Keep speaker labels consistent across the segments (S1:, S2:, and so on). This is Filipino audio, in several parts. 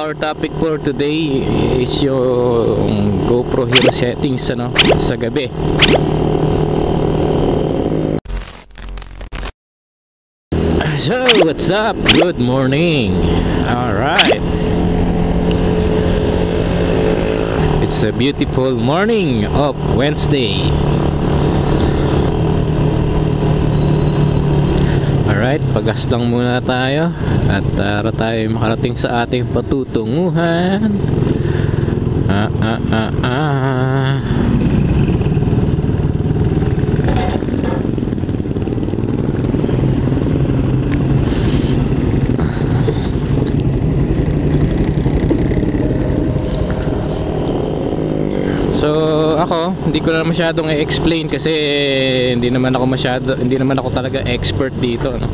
S1: our topic for today is yung GoPro Hero settings sa gabi. So, what's up? Good morning. Alright. It's a beautiful morning of Wednesday. Alright, pagas lang muna tayo at para tayo makarating sa ating patutunguhan. So ako, hindi ko na masyadong i-explain kasi hindi naman ako talaga expert dito, no?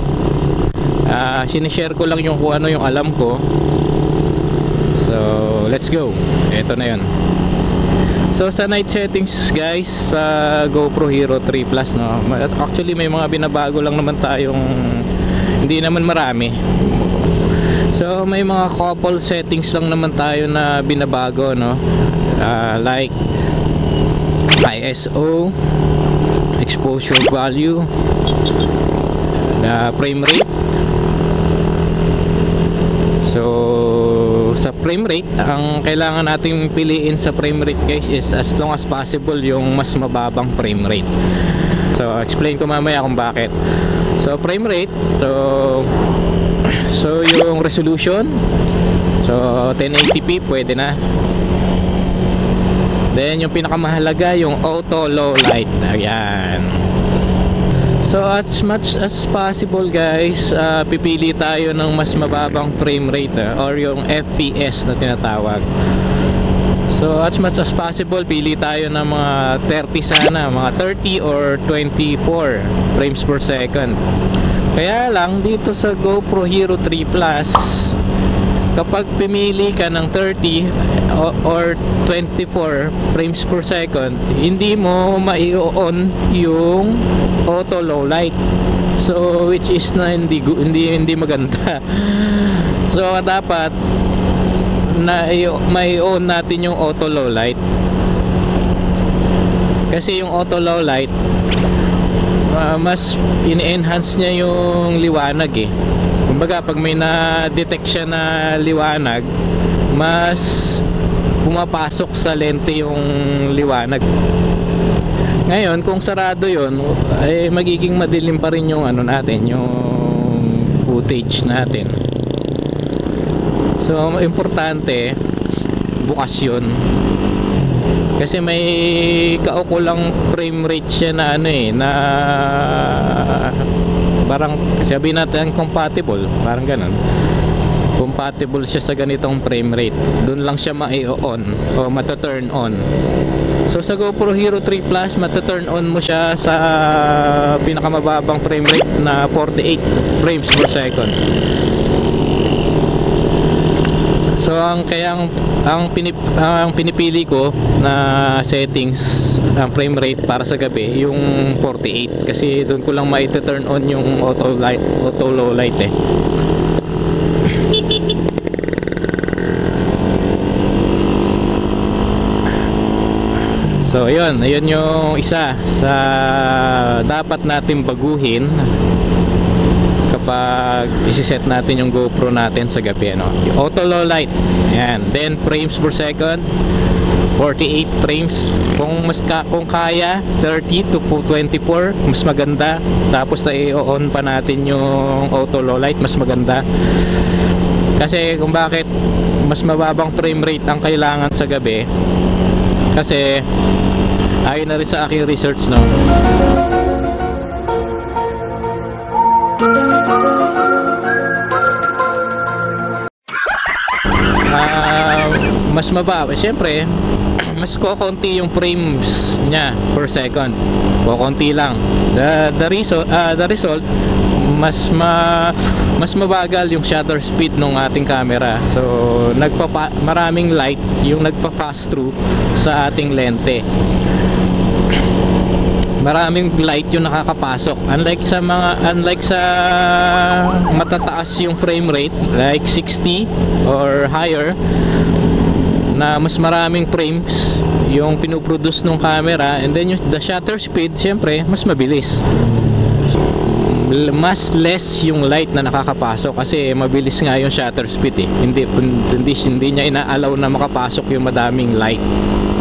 S1: Sinishare ko lang yung kung ano yung alam ko. So let's go. Ito na yun. So sa night settings guys, sa GoPro Hero 3 Plus, no? Actually may mga binabago lang naman tayong, hindi naman marami. So may mga couple settings lang naman tayo na binabago, no? Like ISO, exposure value, frame rate. So sa frame rate, ang kailangan nating piliin sa frame rate guys is as long as possible yung mas mababang frame rate. So explain ko mamaya kung bakit. So frame rate, so yung resolution, so 1080p pwede na. Then yung pinakamahalaga, yung auto low light. Ayan. So as much as possible guys, pipili tayo ng mas mababang frame rate, or yung FPS na tinatawag. So as much as possible, pili tayo ng mga 30 sana, mga 30 or 24 frames per second. Kaya lang dito sa GoPro Hero 3 Plus, kapag pimili ka ng 30 or 24 frames per second, hindi mo mai-on yung auto low light. So which is na hindi maganda. So dapat na mai-on natin yung auto low light. Kasi yung auto low light, mas in-enhance niya yung liwanag eh. Kumbaga pag may na-detect siya na liwanag, mas pumapasok sa lente yung liwanag. Ngayon kung sarado yon, eh magiging madilim pa rin yung ano natin, yung footage natin. So importante bukas yun, kasi may kaukulang frame rate siya na na parang sabihin natin compatible, parang ganun. Compatible siya sa ganitong frame rate, doon lang siya ma-on o mata-turn on. So sa GoPro Hero 3 Plus, mata-turn on mo siya sa pinakamababang frame rate na 48 frames per second. So ang pinipili ko na settings ang frame rate para sa gabi yung 48, kasi doon ko lang ma-turn on yung auto low light eh. So ayun yung isa sa dapat natin baguhin kapag isi-set natin yung GoPro natin sa gabi, ano? Yung auto low light. Ayan. Then frames per second, 48 frames. Kung kaya 30 to 24, mas maganda. Tapos na i-on pa natin yung auto low light, mas maganda. Kasi kung bakit mas mababang frame rate ang kailangan sa gabi, kasi ayon na rin sa aking research, no, mas mababa, syempre mas kokonti yung frames niya per second, kokonti lang. The result mas mabagal yung shutter speed ng ating camera. So maraming light yung nagpa-pass through sa ating lente. maraming light yung nakakapasok, unlike sa matataas yung frame rate like 60 or higher, na mas maraming frames yung pinuproduce ng camera, and then the shutter speed syempre mas mabilis, mas less yung light na nakakapasok kasi mabilis nga yung shutter speed hindi niya inaalaw na makapasok yung madaming light.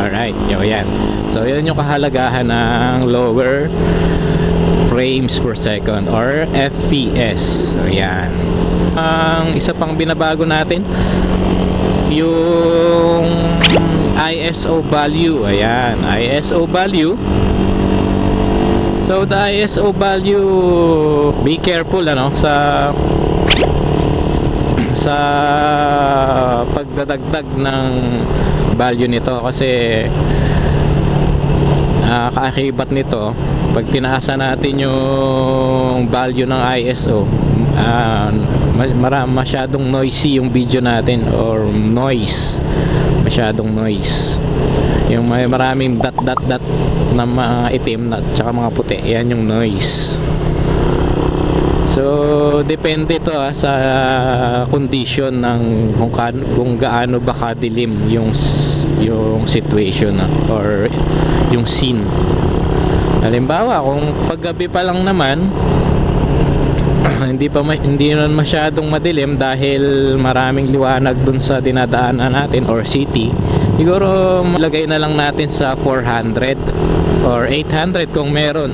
S1: Alright, yan. So yan yung kahalagahan ng lower frames per second or FPS. So yan. Ang isa pang binabago natin, yung ISO value. Ayan, ISO value. So the ISO value, be careful sa pagdadagdag ng value nito kasi kaakibat nito pag tinaasa natin yung value ng ISO, masyadong noisy yung video natin, or masyadong noise, yung may maraming dot na mga itim at saka mga puti, yan yung noise. So depende ito sa condition ng kung gaano ba kadilim yung situation or yung scene. Halimbawa, kung paggabi pa lang naman, hindi naman masyadong madilim dahil maraming liwanag dun sa dinadaanan natin or city, siguro malagay na lang natin sa 400 or 800 kung meron.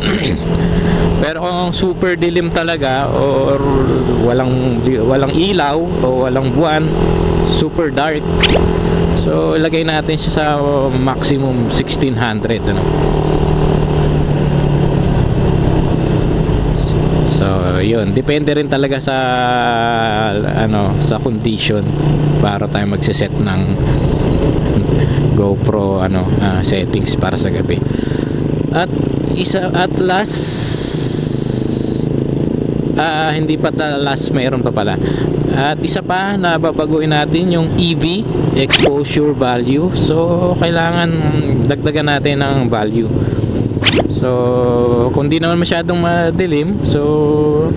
S1: Pero kung super dilim talaga or walang ilaw o walang buwan, super dark, so ilagay natin siya sa maximum 1600 So yun, depende rin talaga sa sa condition para tayo magse-set ng GoPro settings para sa gabi. At last, hindi pa last, mayroon pa pala. At isa pa na babaguhin natin yung EV, exposure value. So kailangan dagdagan natin ng value. So kung di naman masyadong madilim, so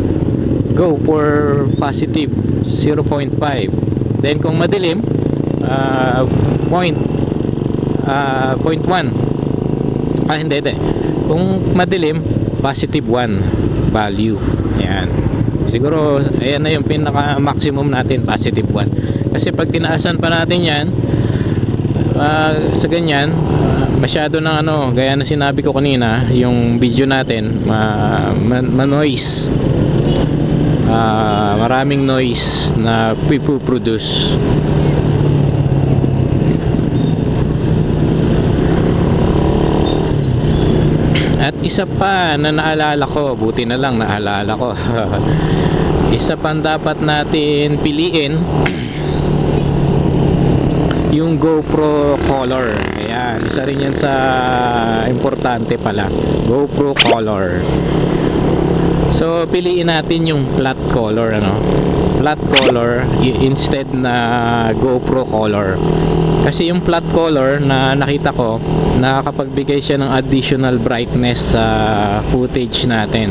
S1: go for positive 0.5. Then kung madilim, 0.1. Hindi. Kung madilim, positive 1 value. Ayan. Siguro ayan na yung pinaka maximum natin, positive 1. Kasi pag tinaasan pa natin yan, sa ganyan, masyado ng gaya na sinabi ko kanina, yung video natin noise, maraming noise na pipo-produce. At isa pa na naalala ko, buti na lang naalala ko isa pa dapat natin piliin, yung GoPro Color. Ayan, isa rin yan sa importante pala, GoPro Color. So piliin natin yung flat color, flat color instead na GoPro Color. Kasi yung flat color na nakita ko, nakakapagbigay siya ng additional brightness sa footage natin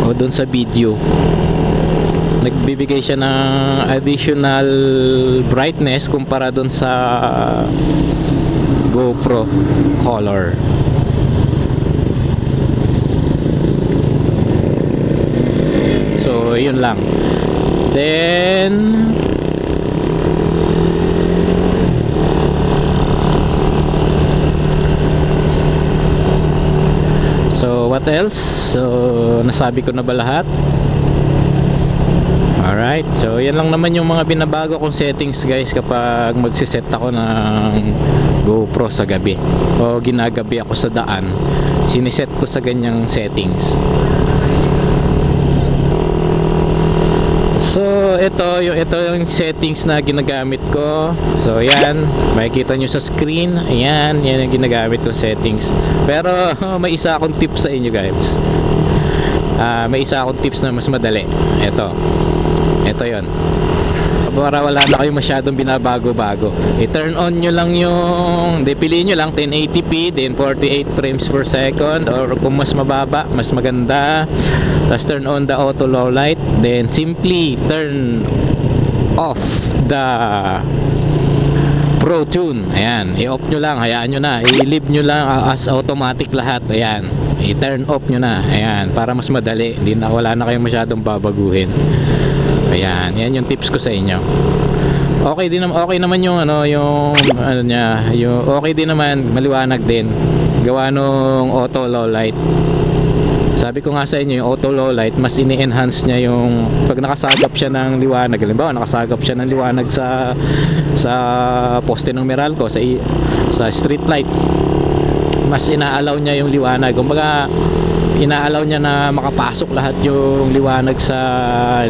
S1: o dun sa video. Nagbibigay siya ng additional brightness kumpara dun sa GoPro Color. So yun lang. Then so what else? So nasabi ko na ba lahat? Alright, so yan lang naman yung mga binabago kong settings guys kapag magsiset ako ng GoPro sa gabi o ginagabi ako sa daan, siniset ko sa ganyang settings. So ito yung settings na ginagamit ko. So yan, makikita nyo sa screen. Ayan, yan yung ginagamit kong settings. Pero may isa akong tips sa inyo guys. May isa akong tips na mas madali. Ito yon. para wala na kayong masyadong binabago-bago. I-turn on nyo lang yung, piliin nyo lang 1080p, then 48 frames per second, or kung mas mababa, mas maganda. Tapos turn on the auto low light, then simply turn off the Pro Tune. Ayan, i-off nyo lang, hayaan nyo na, i-leave nyo lang as automatic lahat. Ayan, i-turn off nyo na. Ayan, para mas madali, hindi na, wala na kayong masyadong babaguhin. Ayan, yan yung tips ko sa inyo. Okay din, okay naman yung yung niya, yung okay din naman, maliwanag din. Gawa nung auto low light. Sabi ko nga sa inyo, yung auto low light, mas ini-enhance niya yung pag nakasagap siya ng liwanag. Halimbawa, nakasagap siya ng liwanag sa poste ng Meralco, sa street light. Mas inaalaw niya yung liwanag. Kumbaga, inaalaw niya na makapasok lahat yung liwanag sa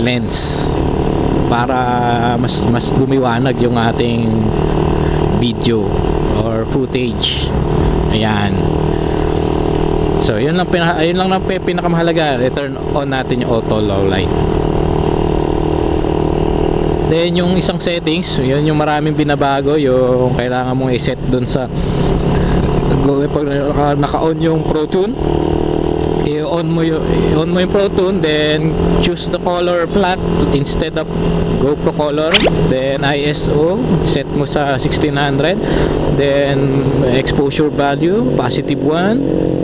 S1: lens para mas lumiwanag yung ating video or footage. Ayan. So, yun lang pinakamahalaga. I-turn on natin yung auto low light. Then yung isang settings, yun yung maraming binabago, yung kailangan mong i-set dun sa pag naka-on yung Pro Tune, i-on mo yung Pro Tune, then choose the color flat instead of GoPro color, then ISO set mo sa 1600, then exposure value positive 1.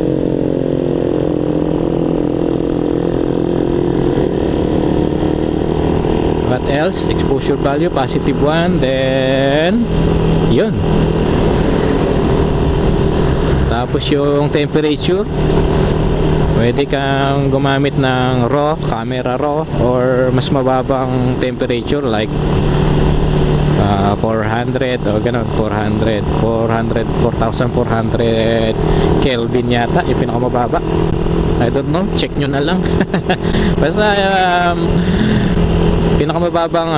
S1: What else? Exposure value positive 1, then yun. Tapos yung temperature, pwede kang gumamit ng RAW, camera RAW, or mas mababang temperature like 400 o ganun, 4,400 Kelvin yata yung pinakamababa. I don't know, check nyo na lang. Basta pinakamababang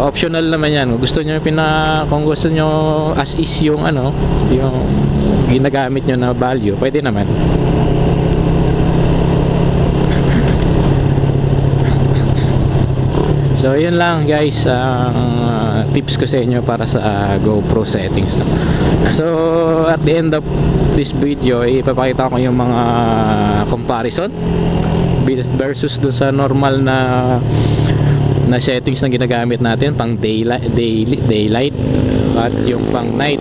S1: optional naman yan. Kung gusto nyo kung gusto nyo as is yung yung ginagamit nyo na value, pwede naman. So yun lang guys, tips ko sa inyo para sa GoPro settings. So at the end of this video, ipapakita ko yung mga comparison versus dun sa normal na settings na ginagamit natin pang daylight at yung pang night,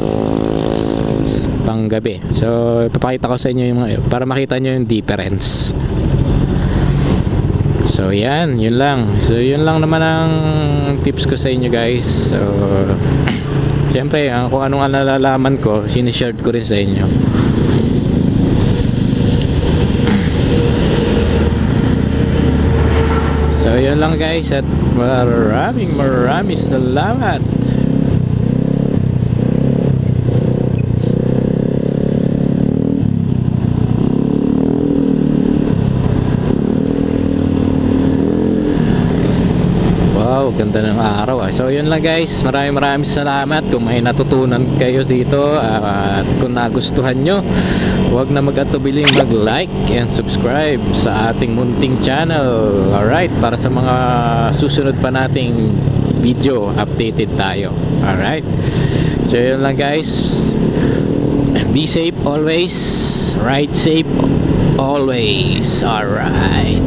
S1: pang gabi. So ipapakita ko sa inyo yung mga, para makita nyo yung difference. So yan, yun lang. So yun lang naman ang tips ko sa inyo guys. So syempre kung anong nalalaman ko, sinishare ko rin sa inyo. So yun lang guys, at maraming salamat. Wow, ganda ng araw. So yun lang guys, maraming salamat. Kung may natutunan kayo dito at kung nagustuhan nyo, huwag na mag-atubiling mag-like and subscribe sa ating munting channel. Alright, para sa mga susunod pa nating video, updated tayo. Alright, so yun lang guys, be safe always, ride safe always. Alright.